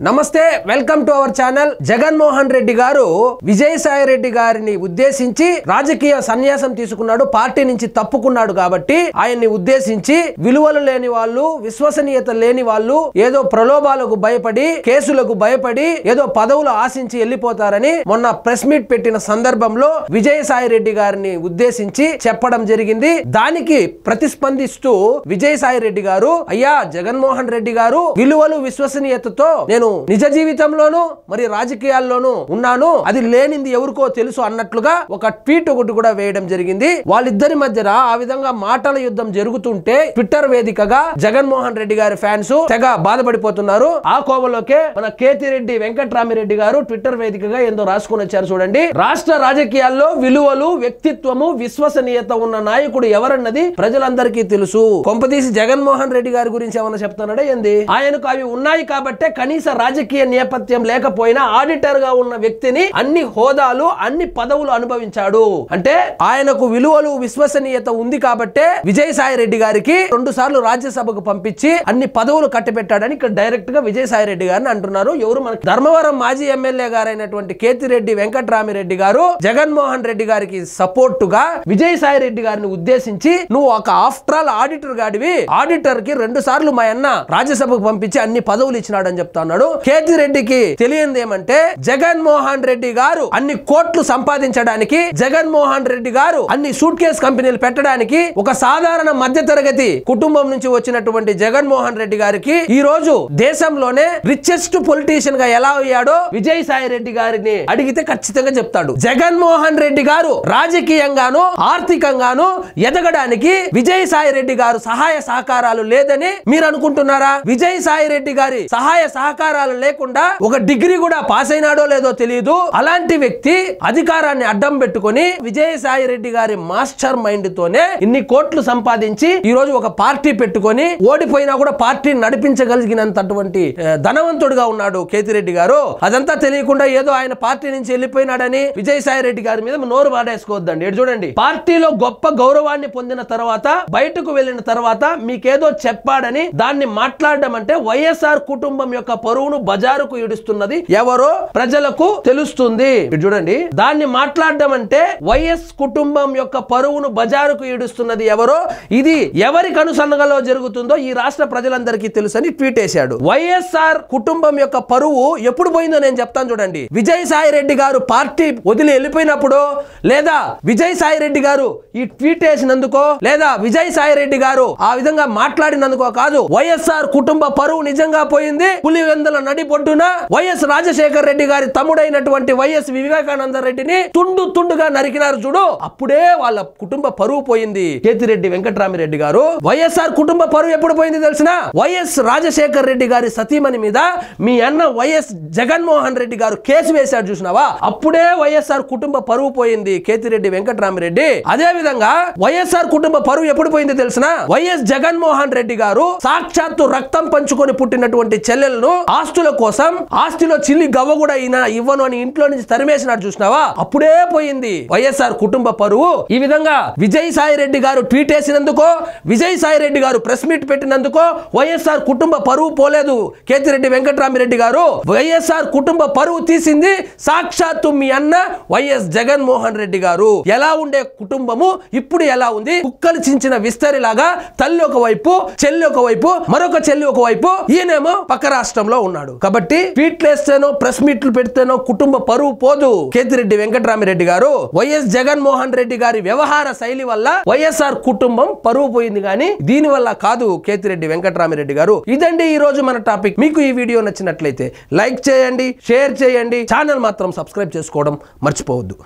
నమస్తే, welcome to our channel. Jaganmohan Reddy గారు విజయసాయి రెడ్డి గారిని ఉద్దేశించి రాజకీయ సన్యాసం తీసుకున్నాడు, పార్టీ నుంచి తప్పుకున్నాడు కాబట్టి ఆయన్ని ఉద్దేశించి విలువలు లేని వాళ్ళు, విశ్వసనీయత లేని వాళ్ళు ఏదో ప్రలోభాలకు భయపడి, కేసులకు భయపడి ఏదో పదవులు ఆశించి వెళ్ళిపోతారని మొన్న ప్రెస్ మీట్ పెట్టిన సందర్భంలో విజయసాయి రెడ్డి గారిని ఉద్దేశించి చెప్పడం జరిగింది. దానికి ప్రతిస్పందిస్తూ విజయసాయి రెడ్డి గారు, అయ్యా జగన్మోహన్ రెడ్డి గారు విలువలు విశ్వసనీయతతో నేను నిజ జీవితంలోనూ మరి రాజకీయాల్లోనూ ఉన్నాను, అది లేనింది ఎవరికో తెలుసు అన్నట్లుగా ఒక ట్వీట్ ఒకటి కూడా వేయడం జరిగింది. వాళ్ళిద్దరి మధ్య ఆ విధంగా మాటల యుద్ధం జరుగుతుంటే ట్విట్టర్ వేదికగా జగన్మోహన్ రెడ్డి గారి ఫ్యాన్స్ తెగ బాధపడిపోతున్నారు. ఆ కోవలోకే మన కేతిరెడ్డి వెంకట్రామిరెడ్డి గారు ట్విట్టర్ వేదికగా ఏందో రాసుకుని వచ్చారు. చూడండి, రాష్ట్ర రాజకీయాల్లో విలువలు, వ్యక్తిత్వము, విశ్వసనీయత ఉన్న నాయకుడు ఎవరన్నది ప్రజలందరికీ తెలుసు. కొంపదీసి జగన్మోహన్ రెడ్డి గారి గురించి ఏమన్నా చెప్తున్నాడే ఏంది? ఆయనకు అవి ఉన్నాయి కాబట్టే కనీస రాజకీయ నేపథ్యం లేకపోయినా ఆడిటర్ గా ఉన్న వ్యక్తిని అన్ని హోదాలు, అన్ని పదవులు అనుభవించాడు. అంటే ఆయనకు విలువలు, విశ్వసనీయత ఉంది కాబట్టే విజయసాయి రెడ్డి గారికి 2 సార్లు రాజ్యసభకు పంపించి అన్ని పదవులు కట్టబెట్టాడని ఇక్కడ డైరెక్ట్ గా విజయసాయి రెడ్డి గారిని అంటున్నారు. ఎవరు? మనకి ధర్మవరం మాజీ ఎమ్మెల్యే గారైనటువంటి కేతిరెడ్డి వెంకట్రామిరెడ్డి గారు జగన్మోహన్ రెడ్డి గారికి సపోర్ట్ గా విజయసాయి రెడ్డి గారిని ఉద్దేశించి, నువ్వు ఒక ఆఫ్టర్ ఆల్ ఆడిటర్ గాడివి, ఆడిటర్ కి 2 సార్లు మా అన్న రాజ్యసభకు పంపించి అన్ని పదవులు ఇచ్చినాడని చెప్తున్నాడు. కేతిరెడ్డికి తెలియంది ఏమంటే, జగన్మోహన్ రెడ్డి గారు అన్ని కోట్లు సంపాదించడానికి, జగన్మోహన్ రెడ్డి గారు అన్ని సూట్ కేస్ కంపెనీలు పెట్టడానికి, ఒక సాధారణ మధ్యతరగతి కుటుంబం నుంచి వచ్చినటువంటి జగన్మోహన్ రెడ్డి గారికి ఈ రోజు దేశంలోనే రిచెస్ట్ పొలిటీషియన్ గా ఎలా అయ్యాడో విజయసాయి రెడ్డి గారిని అడిగితే ఖచ్చితంగా చెప్తాడు. జగన్మోహన్ రెడ్డి గారు రాజకీయంగాను, ఆర్థికంగాను ఎదగడానికి విజయసాయి రెడ్డి గారు సహాయ సహకారాలు లేదని మీరు అనుకుంటున్నారా? విజయసాయి రెడ్డి గారి సహాయ సహకారాలు లేకుండా ఒక డిగ్రీ కూడా పాస్ అయినాడో లేదో తెలియదు. అలాంటి వ్యక్తి అధికారాన్ని అడ్డం పెట్టుకొని విజయసాయి రెడ్డి గారి మాస్టర్ మైండ్ తోనే ఇన్ని కోట్లు సంపాదించి ఈ రోజు ఒక పార్టీ పెట్టుకొని ఓడిపోయినా కూడా పార్టీ నడిపించగలిగినంతటువంటి ధనవంతుడుగా ఉన్నాడు కేతిరెడ్డి గారు. అదంతా తెలియకుండా ఏదో ఆయన పార్టీ నుంచి వెళ్ళిపోయినాడని విజయసాయి రెడ్డి గారి మీద నోరు పాడేసుకోవద్దండి. చూడండి, పార్టీలో గొప్ప గౌరవాన్ని పొందిన తర్వాత, బయటకు వెళ్ళిన తర్వాత మీకేదో చెప్పాడని దాన్ని మాట్లాడడం అంటే వైఎస్ఆర్ కుటుంబం యొక్క పరువును బజారుకు ఇడుస్తున్నది ఎవరో ప్రజలకు తెలుస్తుంది. చూడండి, దాన్ని మాట్లాడడం అంటే వైఎస్ కుటుంబం యొక్క పరువును బజారుకు ఇడుస్తున్నది ఎవరో, ఇది ఎవరి కనుసన్నగలో జరుగుతుందో ఈ రాష్ట్ర ప్రజలందరికీ తెలుసు అని ట్వీట్ చేశాడు. వైఎస్ఆర్ కుటుంబం యొక్క పరువు ఎప్పుడు పోయిందో నేను చెప్తాను. చూడండి, విజయసాయి రెడ్డి గారు పార్టీ వదిలి వెళ్ళిపోయినప్పుడు, లేదా విజయసాయి రెడ్డి గారు ఈ ట్వీట్ చేసినందుకో, లేదా విజయసాయి రెడ్డి గారు ఆ విధంగా మాట్లాడినందుకో కాదు, వైఎస్ఆర్ కుటుంబ పరువు నిజంగా పోయింది. పులివెందుల నడిబొడ్డున వైఎస్ రాజశేఖర్ రెడ్డి గారి తమ్ముడైనటువంటి వైఎస్ వివేకానంద రెడ్డిని తుండు తుండుగా నరికినారు చూడు, అప్పుడే వాళ్ళ కుటుంబ పరువు పోయింది. కేతిరెడ్డి వెంకట్రామిరెడ్డి గారు వైఎస్ఆర్ కుటుంబ పరువు ఎప్పుడు పోయింది తెలిసిన? వైఎస్ రాజశేఖర్ రెడ్డి గారి సతీమణి మీద మీ అన్న వైఎస్ జగన్మోహన్ రెడ్డి గారు కేసు వేశాడు చూసినావా, అప్పుడే వైఎస్ఆర్ కుటుంబ పరువు పోయింది కేతిరెడ్డి వెంకట్రామిరెడ్డి. అదే విధంగా వైఎస్ఆర్ కుటుంబ పరువు ఎప్పుడు పోయింది తెలిసిన? వైఎస్ జగన్మోహన్ రెడ్డి గారు సాక్షాత్తు రక్తం పంచుకొని పుట్టినటువంటి చెల్లెలను ఆస్తుల కోసం, ఆస్తిలో చిల్లి గవ్వ కూడా ఇవ్వను అని ఇంట్లో నుంచి తరిమేసినాడు చూసినావా, అప్పుడే పోయింది వైఎస్ఆర్ కుటుంబ పరువు. ఈ విధంగా విజయసాయి రెడ్డి గారు ట్వీట్ చేసినందుకో, విజయసాయి రెడ్డి గారు ప్రెస్ మీట్ పెట్టినందుకో వైఎస్ఆర్ కుటుంబ పరువు పోలేదు. కేతిరెడ్డి వెంకట్రామిరెడ్డి గారు వైఎస్ఆర్ కుటుంబ పరువు తీసింది సాక్షాత్తు మీ అన్న వైఎస్ జగన్మోహన్ రెడ్డి గారు. ఎలా ఉండే కుటుంబము ఇప్పుడు ఎలా ఉంది? కుక్కలు చించిన విస్తరిలాగా తల్లి ఒక వైపు, చెల్లి ఒక వైపు, మరొక చెల్లి ఒక వైపు, ఈయనేమో పక్క రాష్ట్రంలో ఉన్నాడు. కాబట్టి ట్వీట్లు వేస్తేనో, ప్రెస్ మీట్లు పెడితేనో కుటుంబ పరువు పోదు. కేతిరెడ్డి వెంకట్రామిరెడ్డి గారు వైఎస్ జగన్మోహన్ రెడ్డి గారి వ్యవహార శైలి వల్ల వైఎస్ఆర్ కుటుంబం పరువు పోయింది కానీ దీని వల్ల కాదు. కేతిరెడ్డి వెంకట్రామిరెడ్డి గారు, ఇదండి ఈ రోజు మన టాపిక్. మీకు ఈ వీడియో నచ్చినట్లయితే లైక్ చేయండి, షేర్ చేయండి, ఛానల్ మాత్రం సబ్స్క్రైబ్ చేసుకోవడం మర్చిపోవద్దు.